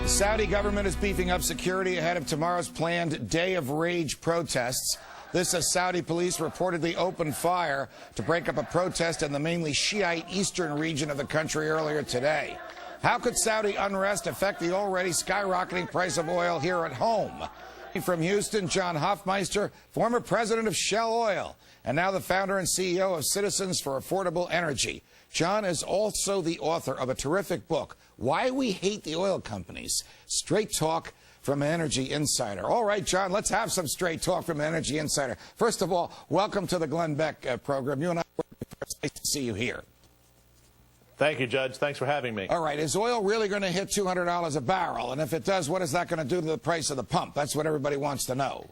The Saudi government is beefing up security ahead of tomorrow's planned Day of Rage protests. This as Saudi police reportedly opened fire to break up a protest in the mainly Shiite eastern region of the country earlier today. How could Saudi unrest affect the already skyrocketing price of oil here at home? From Houston, John Hofmeister, former president of Shell Oil, and now the founder and CEO of Citizens for Affordable Energy. John is also the author of a terrific book, Why We Hate the Oil Companies. Straight talk from an Energy Insider. All right, John, let's have some straight talk from an Energy Insider. First of all, welcome to the Glenn Beck program. You and I worked before. It's nice to see you here. Thank you, Judge. Thanks for having me. All right, is oil really going to hit $200 a barrel? And if it does, what is that going to do to the price of the pump? That's what everybody wants to know.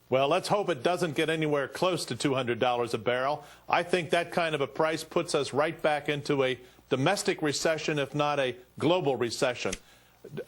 Well, let's hope it doesn't get anywhere close to $200 a barrel. I think that kind of a price puts us right back into a domestic recession, if not a global recession.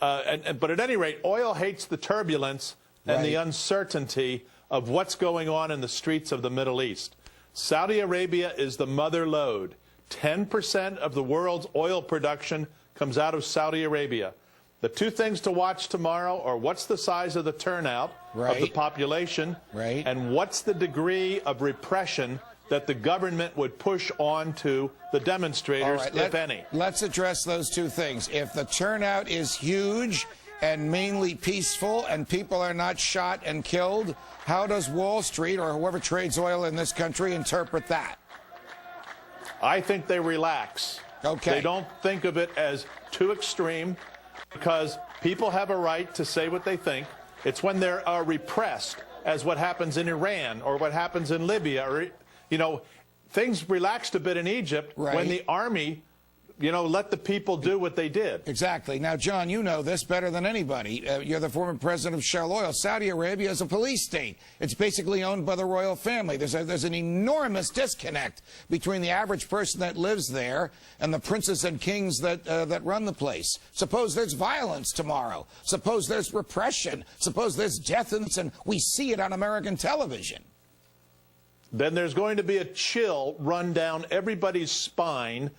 But at any rate, oil hates the turbulence and the uncertainty of what's going on in the streets of the Middle East. Saudi Arabia is the mother lode. 10% of the world's oil production comes out of Saudi Arabia. The two things to watch tomorrow are what's the size of the turnout of the population and what's the degree of repression that the government would push on to the demonstrators, if any. Let's address those two things. If the turnout is huge and mainly peaceful and people are not shot and killed, how does Wall Street or whoever trades oil in this country interpret that? I think they relax. They don't think of it as too extreme, because people have a right to say what they think. It's when they are repressed, as what happens in Iran or what happens in Libya, or, you know, things relaxed a bit in Egypt when the army, you know, let the people do what they did. Exactly. Now, John, you know this better than anybody. You're the former president of Shell Oil. Saudi Arabia is a police state. It's basically owned by the royal family. There's an enormous disconnect between the average person that lives there and the princes and kings that run the place. Suppose there's violence tomorrow. Suppose there's repression. Suppose there's death, and we see it on American television. Then there's going to be a chill run down everybody's spine.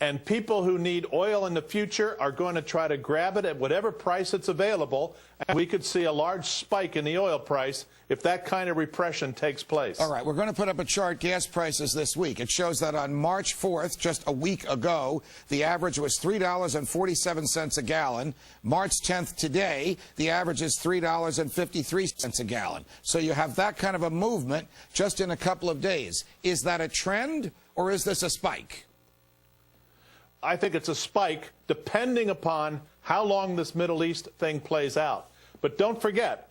And people who need oil in the future are going to try to grab it at whatever price it's available. And we could see a large spike in the oil price if that kind of repression takes place. All right, we're going to put up a chart, gas prices this week. It shows that on March 4th, just a week ago, the average was $3.47 a gallon. March 10th today, the average is $3.53 a gallon. So you have that kind of a movement just in a couple of days. Is that a trend or is this a spike? I think it's a spike depending upon how long this Middle East thing plays out. But don't forget,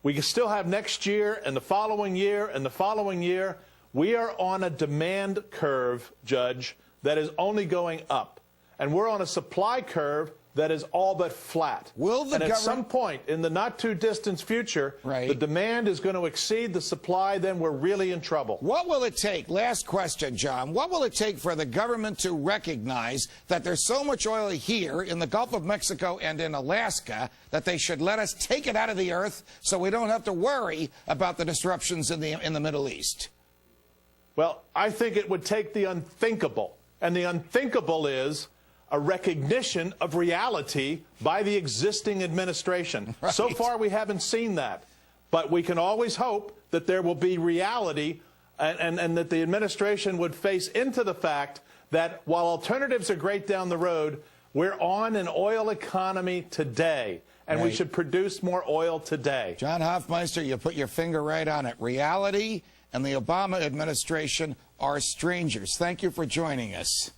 we still have next year and the following year and the following year. We are on a demand curve, Judge, that is only going up. And we're on a supply curve that is all but flat. And at some point in the not-too-distant future, the demand is going to exceed the supply, then we're really in trouble. What will it take, last question, John, what will it take for the government to recognize that there's so much oil here in the Gulf of Mexico and in Alaska that they should let us take it out of the earth so we don't have to worry about the disruptions in the Middle East? Well, I think it would take the unthinkable. And the unthinkable is a recognition of reality by the existing administration. So far, we haven't seen that. But we can always hope that there will be reality and that the administration would face into the fact that while alternatives are great down the road, we're on an oil economy today, and we should produce more oil today. John Hofmeister, you put your finger right on it. Reality and the Obama administration are strangers. Thank you for joining us.